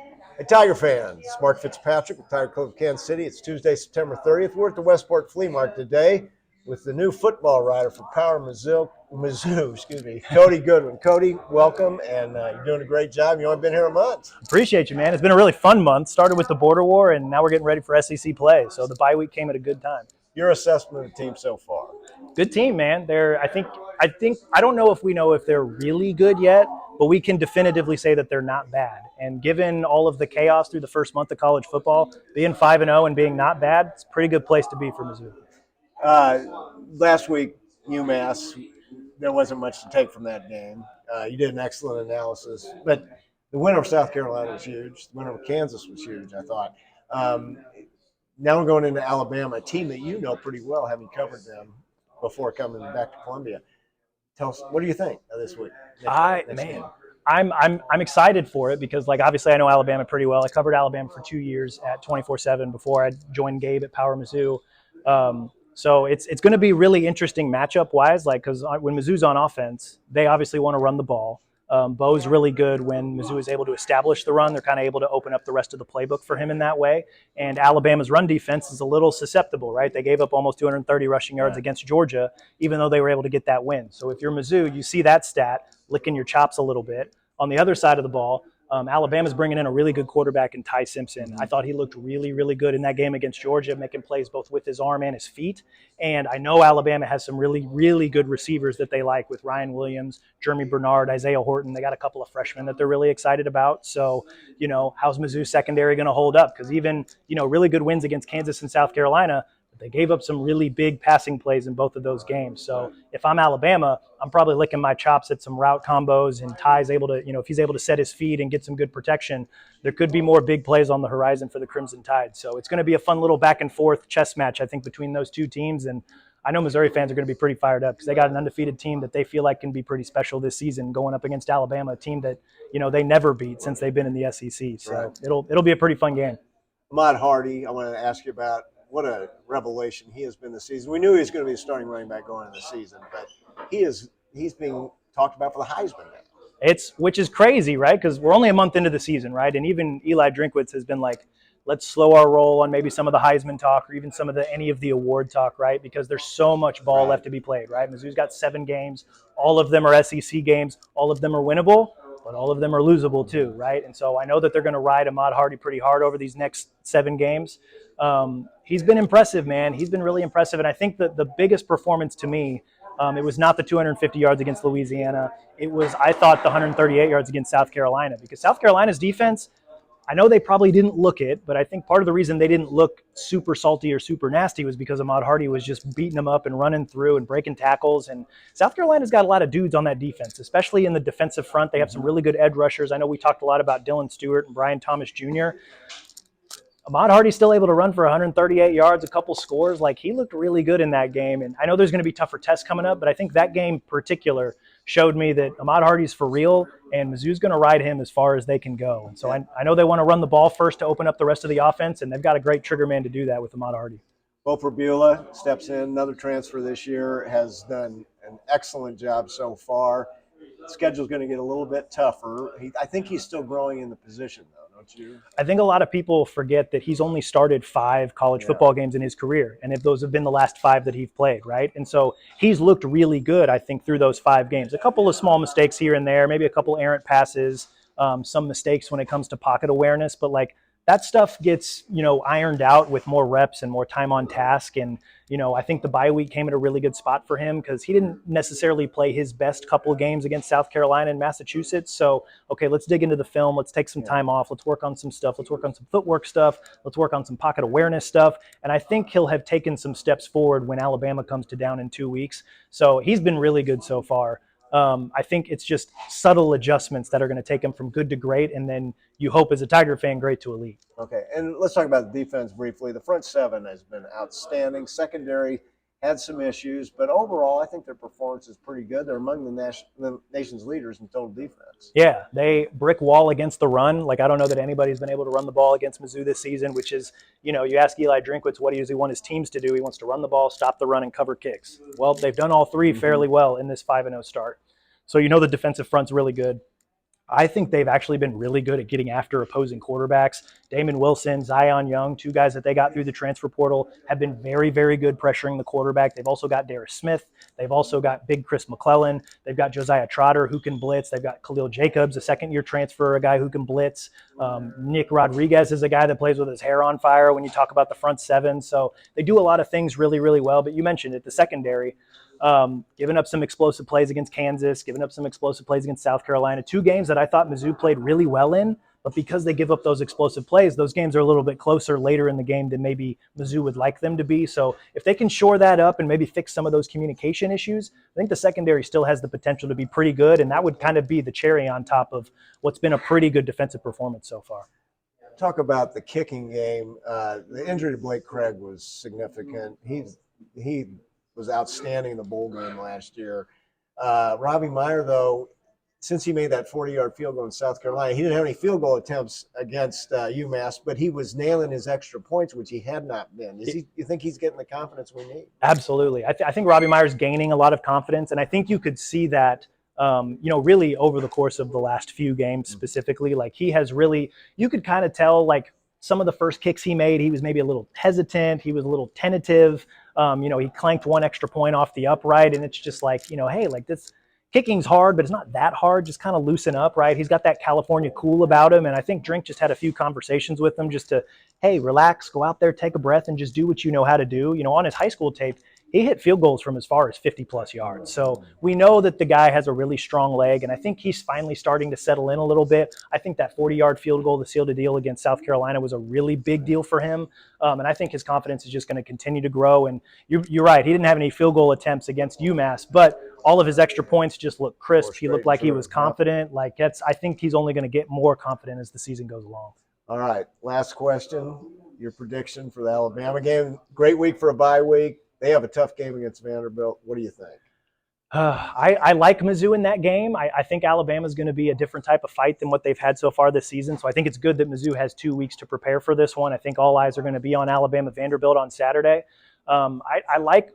Hey, Tiger fans, Mark Fitzpatrick with Tiger Club of Kansas City. It's Tuesday, September 30th. We're at the Westport Flea Market today with the new football rider for Mizzou, Cody Goodwin. Cody, welcome, and you're doing a great job. You've only been here a month. Appreciate you, man. It's been a really fun month. Started with the border war, and now we're getting ready for SEC play. So the bye week came at a good time. Your assessment of the team so far? Good team, man. I don't know if we know if they're really good yet, but we can definitively say that they're not bad. And given all of the chaos through the first month of college football, being 5-0 and being not bad, it's a pretty good place to be for Mizzou. Last week, UMass, there wasn't much to take from that game. You did an excellent analysis, but the win over South Carolina was huge. The win over Kansas was huge, I thought. Now we're going into Alabama, a team that you know pretty well, having covered them before coming back to Columbia. Tell us, what do you think of this week? I'm excited for it because, obviously I know Alabama pretty well. I covered Alabama for 2 years at 24/7 before I joined Gabe at PowerMizzou's. So it's going to be really interesting matchup-wise, because when Mizzou's on offense, they obviously want to run the ball. Bo's really good when Mizzou is able to establish the run. They're kind of able to open up the rest of the playbook for him in that way. And Alabama's run defense is a little susceptible, right? They gave up almost 230 rushing yards against Georgia, even though they were able to get that win. So if you're Mizzou, you see that stat, licking your chops a little bit. On the other side of the ball, Alabama's bringing in a really good quarterback in Ty Simpson. I thought he looked really, really good in that game against Georgia, making plays both with his arm and his feet. And I know Alabama has some really, really good receivers that they like with Ryan Williams, Jeremy Bernard, Isaiah Horton. They got a couple of freshmen that they're really excited about. So, how's Mizzou's secondary going to hold up? Because even, really good wins against Kansas and South Carolina, they gave up some really big passing plays in both of those games. So if I'm Alabama, I'm probably licking my chops at some route combos, and Ty's able to, if he's able to set his feet and get some good protection, there could be more big plays on the horizon for the Crimson Tide. So it's going to be a fun little back and forth chess match, I think, between those two teams. And I know Missouri fans are going to be pretty fired up because they got an undefeated team that they feel like can be pretty special this season going up against Alabama, a team that, they never beat since they've been in the SEC. So Right. It'll be a pretty fun game. Ahmad Hardy, I want to ask you about what a revelation he has been this season. We knew he was going to be a starting running back going into the season, but he's being talked about for the Heisman now. Which is crazy, right? Because we're only a month into the season, right? And even Eli Drinkwitz has been like, let's slow our roll on maybe some of the Heisman talk or even some of any of the award talk, right? Because there's so much ball left to be played, right? Mizzou's got 7 games. All of them are SEC games. All of them are winnable, but all of them are losable too, right? And so I know that they're going to ride Ahmad Hardy pretty hard over these next 7 games. He's been impressive, man. He's been really impressive. And I think that the biggest performance to me, it was not the 250 yards against Louisiana. It was, I thought, the 138 yards against South Carolina, because South Carolina's defense, I know they probably didn't look it, but I think part of the reason they didn't look super salty or super nasty was because Ahmad Hardy was just beating them up and running through and breaking tackles. And South Carolina's got a lot of dudes on that defense, especially in the defensive front. They have some really good edge rushers. I know we talked a lot about Dylan Stewart and Brian Thomas Jr. Ahmad Hardy's still able to run for 138 yards, a couple scores. He looked really good in that game. And I know there's going to be tougher tests coming up, but I think that game in particular showed me that Ahmad Hardy's for real, and Mizzou's going to ride him as far as they can go. And so I know they want to run the ball first to open up the rest of the offense, and they've got a great trigger man to do that with Ahmad Hardy. Bo Beulah steps in, another transfer this year, has done an excellent job so far. The schedule's going to get a little bit tougher. I think he's still growing in the position, though, don't you? I think a lot of people forget that he's only started 5 college football games in his career, and if those have been the last 5 that he's played, right? And so he's looked really good, I think, through those 5 games. A couple of small mistakes here and there, maybe a couple errant passes, some mistakes when it comes to pocket awareness, but that stuff gets, ironed out with more reps and more time on task. And, I think the bye week came at a really good spot for him because he didn't necessarily play his best couple of games against South Carolina and Massachusetts. So, okay, let's dig into the film. Let's take some time off. Let's work on some stuff. Let's work on some footwork stuff. Let's work on some pocket awareness stuff. And I think he'll have taken some steps forward when Alabama comes to town in 2 weeks. So he's been really good so far. I think it's just subtle adjustments that are going to take him from good to great, and then you hope as a Tiger fan, great to elite. Okay, and let's talk about the defense briefly. The front 7 has been outstanding. Secondary had some issues, but overall, I think their performance is pretty good. They're among the nation's leaders in total defense. Yeah, they brick wall against the run. I don't know that anybody's been able to run the ball against Mizzou this season, which is, you ask Eli Drinkwitz, what does he want his teams to do? He wants to run the ball, stop the run, and cover kicks. Well, they've done all 3 fairly well in this 5-0 start. So the defensive front's really good. I think they've actually been really good at getting after opposing quarterbacks. Damon Wilson, Zion Young, two guys that they got through the transfer portal, have been very, very good pressuring the quarterback. They've also got Darius Smith. They've also got big Chris McClellan. They've got Josiah Trotter, who can blitz. They've got Khalil Jacobs, a second-year transfer, a guy who can blitz. Nick Rodriguez is a guy that plays with his hair on fire when you talk about the front seven. So they do a lot of things really, really well. But you mentioned it, the secondary. Giving up some explosive plays against Kansas, giving up some explosive plays against South Carolina. Two games that I thought Mizzou played really well in, but because they give up those explosive plays, those games are a little bit closer later in the game than maybe Mizzou would like them to be. So if they can shore that up and maybe fix some of those communication issues, I think the secondary still has the potential to be pretty good, and that would kind of be the cherry on top of what's been a pretty good defensive performance so far. Talk about the kicking game. The injury to Blake Craig was significant. He was outstanding in the bowl game last year. Robbie Meyer, though, since he made that 40-yard field goal in South Carolina, he didn't have any field goal attempts against UMass, but he was nailing his extra points, which he had not been. You think he's getting the confidence we need? Absolutely. I think Robbie Meyer's gaining a lot of confidence, and I think you could see that really over the course of the last few games specifically. Like, he has really, you could kind of tell, like, some of the first kicks he made, he was maybe a little hesitant. He was a little tentative. He clanked one extra point off the upright, and it's just like, hey, like, this kicking's hard, but it's not that hard. Just kind of loosen up, right? He's got that California cool about him, and I think Drink just had a few conversations with him just to, hey, relax, go out there, take a breath, and just do what you know how to do. On his high school tape, he hit field goals from as far as 50-plus yards. So we know that the guy has a really strong leg, and I think he's finally starting to settle in a little bit. I think that 40-yard field goal to seal the deal against South Carolina was a really big deal for him, and I think his confidence is just going to continue to grow. And you're right, he didn't have any field goal attempts against UMass, but all of his extra points just looked crisp. He looked like he was confident. Like, I think he's only going to get more confident as the season goes along. All right, last question. Your prediction for the Alabama game. Great week for a bye week. They have a tough game against Vanderbilt. What do you think? I like Mizzou in that game. I think Alabama's going to be a different type of fight than what they've had so far this season. So I think it's good that Mizzou has 2 weeks to prepare for this one. I think all eyes are going to be on Alabama-Vanderbilt on Saturday. I like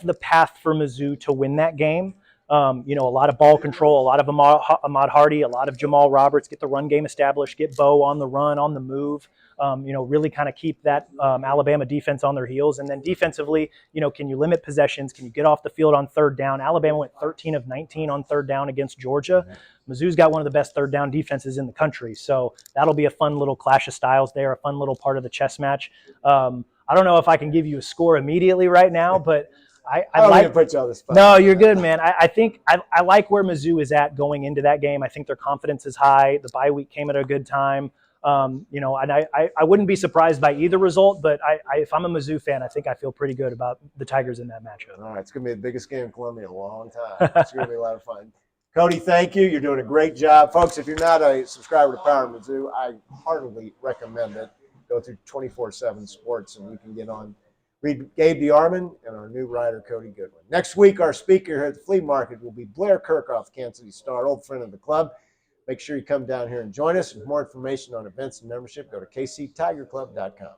the path for Mizzou to win that game. A lot of ball control, a lot of Ahmad Hardy, a lot of Jamal Roberts, get the run game established, get Bo on the run, on the move, really kind of keep that Alabama defense on their heels. And then defensively, can you limit possessions? Can you get off the field on third down? Alabama went 13 of 19 on third down against Georgia. Mizzou's got one of the best third down defenses in the country. So that'll be a fun little clash of styles there, a fun little part of the chess match. I don't know if I can give you a score immediately right now, but I like. Put you on the spot. No, you're good, man. I think I like where Mizzou is at going into that game. I think their confidence is high. The bye week came at a good time. And I wouldn't be surprised by either result, but if I'm a Mizzou fan, I think I feel pretty good about the Tigers in that matchup. All right, it's going to be the biggest game in Columbia in a long time. It's going to be a lot of fun. Cody, thank you. You're doing a great job. Folks, if you're not a subscriber to PowerMizzou, I heartily recommend it. Go through 24/7 Sports, and you can get on. Read Gabe DeArmond and our new writer, Cody Goodwin. Next week, our speaker here at the Flea Market will be Blair Kerkhoff, Kansas City Star, old friend of the club. Make sure you come down here and join us. For more information on events and membership, go to kctigerclub.com.